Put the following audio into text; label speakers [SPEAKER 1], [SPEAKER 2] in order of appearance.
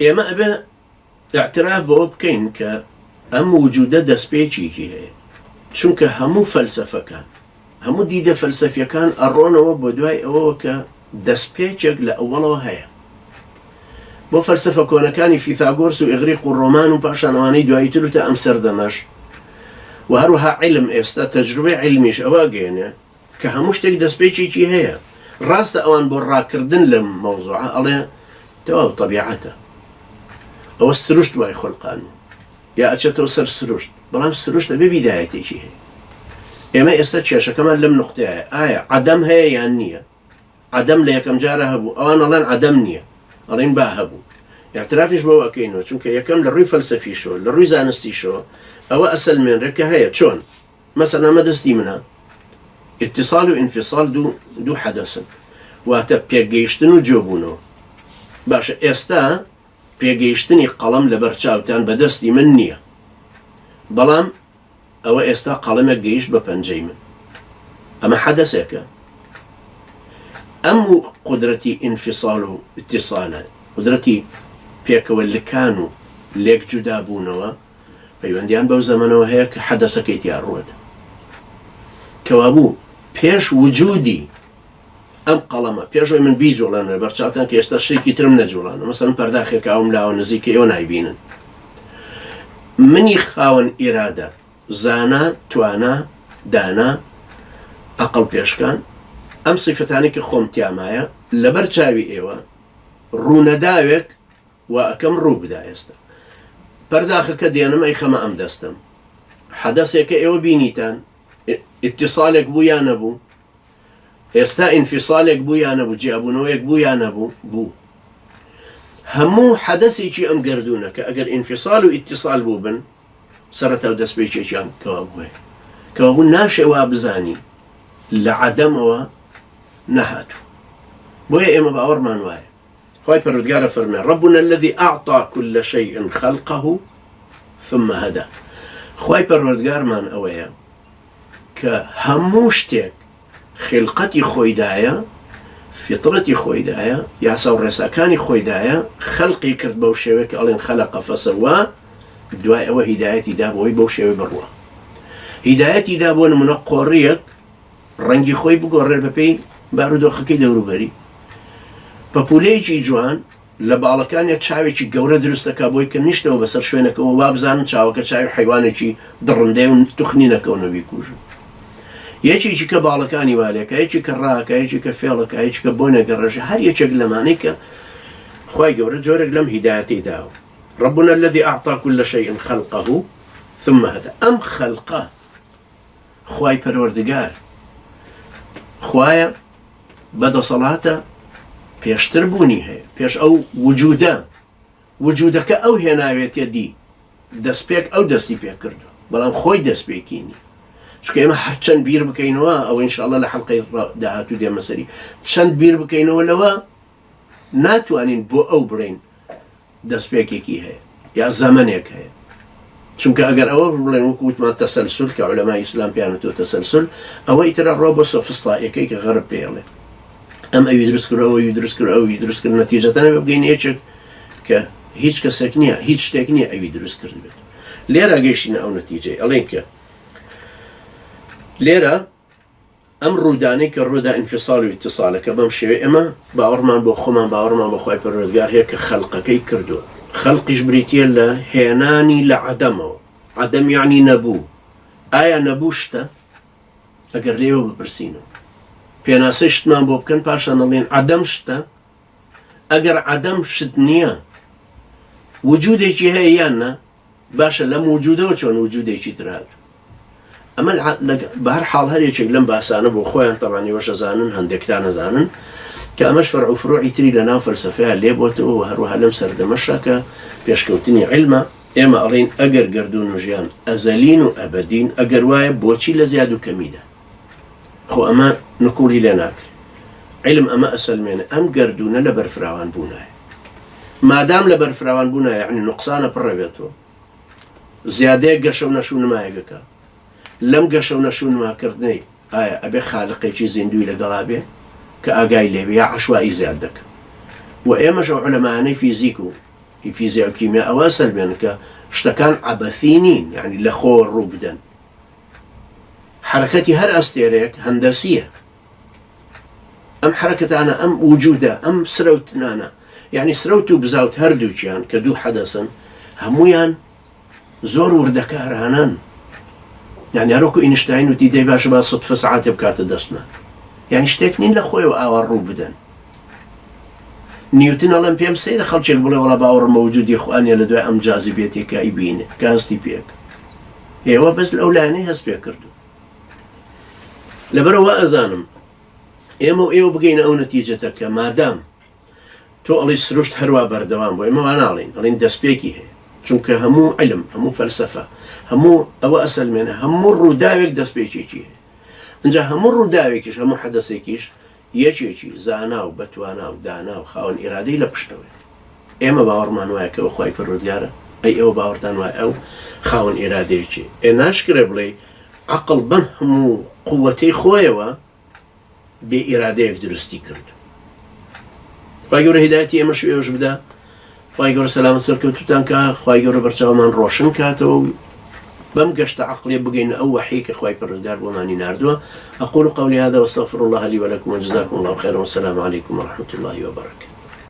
[SPEAKER 1] ئێمە ئەبێ اعتراف بەوە بکەین کە ئەم وجودە دەستپێکێکی هەیە، چونکە هەموو فەلسەفەکان هەموو دیدە فەلسەفیەکان ئەڕۆنەوە بۆ دوای ئەوەوە کە دەستپێچێک لە ئەوڵەوە هەیە. بۆ فەلسەفە کۆنەکانی فیثاگۆرس و ئیغریق و ڕۆمان و پاشانەوانەی دواییتر و تا ئەم سەردەمەش و هەروەها عیلم ئێستا تەجروبەی عیلمیش ئەوە گەێنێ کە هەموو شتێک دەستپێکێکی هەیە. ڕاستە ئەوان بۆ ڕاکردن لە مەوزوعە ئەڵێ تەواو تەبیعەتە، ئەوە سروشت وای خۆلقان یا ئەچێتەوە سەر سروشت، بەڵام سروشتە بێ بیدایەتێکی هەیە. ئێمە ئێستا کێشەکەمان لەم نقطەیە، ئایا عەدەم هەیە یان نییە؟ عەدەم لە یەکەم جارە هەبوو، ئەوان ئەڵێن عەدەم نییە، ئەڵێن با هەبوو. اعترافیش بەوە ئەکەینەوە، چونکە یەکەم لە ڕووی فەلسەفیشەوە لە ڕووی زانستیشەوە ئەوە ئەسەلمێنرێ کە هەیە. چۆن؟ مەسەڵەن ئەمە دەستی منە، اتصال و انفصال دوو حەدەسن، واتە پێگەیشتن و جۆبوونەوە. باشە ئێستا پێگەیشتنی قەڵەم لەبەر چاوتان بەدەستی من نییە، بەڵام ئەوە ئێستا قەڵەمێک گەیشت بە پەنجەی من، ئەمە حەدەسێکە. ئەم قدرەتی انفصال و اتصالە، قدرەتی پێکەوە لکان و لێک جودابوونەوە پەیوەندیان بەو زەمانەوە هەیە کە حەدەسەکەی تیان ڕوەدا، کەوابوو پێش وجودی ئەم قەڵەمە، پێشەوەی من بیجوڵێنە بەرچاوتان کە ئێستا شتێکی ترم نەجوڵانە، مەسەڵەن پەرداخێک ئەوم لاوە نزیکە ئێوە نایبینن. منی خاوەن ئیرادە، زانا، توانا، دانا، ئەقڵ پێشکان، ئەم سیفەتانی کە خۆم تیامایە لەبەر چاوی ئێوە ڕوونەداوێک و ئەکەم ڕوو بدا. ئێستا پەرداخەکە دێنم ئەی خەمە ئەم دەستم، حەدەسێکە ئێوە بینیتان، ئیتصالێک بوو یان نەبوو، ئێستا ئینفیصالێک بوو یان نەبوو، جیابوونەوەیەک بوو یان نەبوو، بوو. هەموو حەدەسێکی ئەم گردونە کە ئەگەر ئینفیصال و ئیتصال بوو بن سەرەتا و دەستپێچێکیان کەوابووە، کەوابوو ناشێوا بزانی لە عەدەمەوە نەهاتوو. بۆیە ئێمە باوەڕمان وایە خوای پەروەردگارە فەرمێ ربنا الذي أعطى كل شيء خلقه ثم هدى. خوای پەروەردگارمان ئەوەیە کە هەموو شتێک خلقەتی خۆیدایە، فیترەتی خۆیدایە، یاسا و ڕێساکانی خۆیدایە، خەڵقی کرد بەو شێوەیە کە ئەڵێن خەلەقە فەسەوا، دوای ئەوە هیدایەتی دا بۆی بەو شێوەی بڕوە. هیدایەتی دا بۆ نمونە قۆڕیەک ڕەنگی خۆی بگۆڕێ بەپێی بارودۆخەکەی دەوروبەری. پەپولەیەکی جوان لە باڵەکانێک چاوێکی گەورە دروستەکە بۆی کە نیشتەوە بەسەر شوێنەکەەوە وا بزانن چاوەکە چاوی حیوانێکی دڕندەی و توخنی نەکەونە بیکوژن. یەکێکی کە باڵەکانی والێکە، یەکی کە ڕاکە، یەکی کە فێڵەکە، یەکی کە بۆ نەگەڕێژە، هەر یەکێک لەمانەی کە خوای گەورە جۆرێک لەم هیدایەتی داوە. ربنا الذي أعطى كل شيء خلقه ثم هدى. ئەم خەلقە خوای پەروەردگار خوایە بەدەسەڵاتە پێشتر بوونی هەیە، پێش ئەو وجودەکە ئەو هێناوێتە دی دەستپێک ئەو دەستی پێ کردو، بەڵام خۆی دەستپێکینی. چونکە ئێمە هەرچەند بیر بکەینەوە، ئەوە ئینشاءڵڵا لە حەڵقەی داهاتوو دێمە سەری، چەند بیر بکەینەوە لەوە ناتوانین بۆ ئەو بڕین دەستپێکێکی هەیە یا زەمانێک هەیە. چونکە ئەگەر ئەوە بڵێن وەکو وتمان تەسەلسول کە عولەمای ئیسلام پێیانوتوە تەسەلسول، ئەوە ئیترە ڕۆ بۆ سۆفستایەکەی کە غەرب پێڵێ ئەم ئەوی دروست کرد، ئەوی دروست کرد، ئەوی دروست کرد، نەتیجەتەنە بگەین یەکێک کە هیچ کەسێک نییە، هیچ شتێک نییە ئەوی دروست کرد بێت. لێرە گەیشتینە ئەو نەتیجەی، ئەڵێن کە لێرە ئەم ڕوودانەی کە ڕوودا ئینفیصال و ئیتصالەکە بەم شێوەیە ئێمە باوەڕمان بۆ خۆمان باوەڕمان بە خوای پەروەردگار هەیە کە خەڵقەکەی کردووە. خەڵقیش بریتیە لە هێنانی لە عەدەمەوە. عەدەم یعنی نەبوو. ئایا نەبوو شتە؟ ئەگەر لێوە بپرسینەوە پێناسەی شتمان بۆ بکەن پاشان ئەڵێن عەدەم شتە؟ ئەگەر عەدەم شت نییە وجودێکی هەیە یان نە؟ باشە لەم وجودەوە چۆن وجودێکی تر هات؟ ئەمە بەهەر حاڵ هەر یەکێک لەم باسانە بۆ خۆیان تەبعاً ئێوەش ئەزانن، هەندێکتان ئەزانن کە ئەمەش فەرع و فروعی تری لە ناو فەلسەفەیە لێبووەتەوە و هەروەها لەم سەردەمەشە کە پێشکەوتنی عیلمە. ئێمە ئەڵێن ئەگەر گردون و ژیان ئەزەلین و ئەبەدین، ئەگەر وایە بۆچی لە زیاد و کەمیدا؟ خۆ ئەمە نقولی لێ ناکرێت. عیلم ئەمە ئەسەلمێنە ئەم گردونە لە بەرفراوان بوونایە. مادام لە بەرفراوان بوونایە یعنی نوقسانە پڕەبێتەوە، زیادەیە گەشە و نەشوو نمایەگەکە. لەم گەشە و نەشوو نماکردنەی ئایا ئەبێ خالقێکی زیندوی لەگەڵا بێ کە ئاگای لێبێ یا عەشوایی زیاد دەکە. و ئێمەش ئەو عولەمایانەی فیزیک و فیزیا و کیمیا ئەوە سەلمێن کە شتەکان عەبەثی نین، یعنی لە خۆ ڕوو بدەن. حرەکەتی هەر ئەستێرەیەک هەندەسیە. ئەم حرەکەتانە، ئەم وجودە، ئەم سرەوتنانە، یعنی سرەوت و بزاوت هەردووچیان کە دوو حەدەسن، هەمویان زۆر وردەکارانن. یعنی هەروەکو ئینشتاین وتی دەی باشە با سوتفە سەعاتێ بکاتە دەستمان، یعنی شتێک نین لە خۆیەوە ئاوا ڕوو بدەن. نیوتن ئەڵێم پێم سەیرە خەڵکێک بڵێ وەڵا باوەڕمە وجودی خوانیە لە دوای ئەم جاذبێتێکە ئیبینێ کە هەستی پێک. ئێوە بەس لەو لایەنەی هەست پێ کردو. لەبەرەوە ئەزانم ئێمە و ئێوە بگەینە ئەو نەتیجەتە کە مادام تۆ ئەڵی سروشت هەروە بەردەوام بۆ، ئێمە وا ناڵین، ئەڵین دەستپێکی هەیە، چونکە هەموو عیلم، هەموو فەلسەفە، هەموو ئەوە ئەسەلمێنە، هەموو ڕووداوێک دەستپێکێکی هەیە. اینجا هەموو ڕووداوێکیش، هەموو حەدەسێکیش یەکێکی زانا و بەتوانا و دانا و خاوەن ئیرادەی لە پشتەوەی. ئێمە باوەڕمان وایە کە ئەو خوای پەروەردگارە، ئەی ئێوە باوەڕتان وایە ئەو خاوەن ئیرادەیەکی. ناشکرێ بڵێ عەقڵ بەم هەموو قووەتەی خۆیەوە بێ ئیرادەیەک درستی کرد. خوای گەورە هیدایەتی ئێمەش ئێوەش بدە، خوای گەورە سەلامەت سەرکەوتوتان کە، خوای گەورە بەرچاومان ڕۆشن کاتەوە و بەم گەشتە عەقڵێ بگەین ئەو وحی کە خوای پەروەردگار بۆمانی ناردووە. أقول قولي هذا واستغفر الله لي ولكم وجزاكم الله خيرا والسلام عليكم ورحمة الله وبركاته.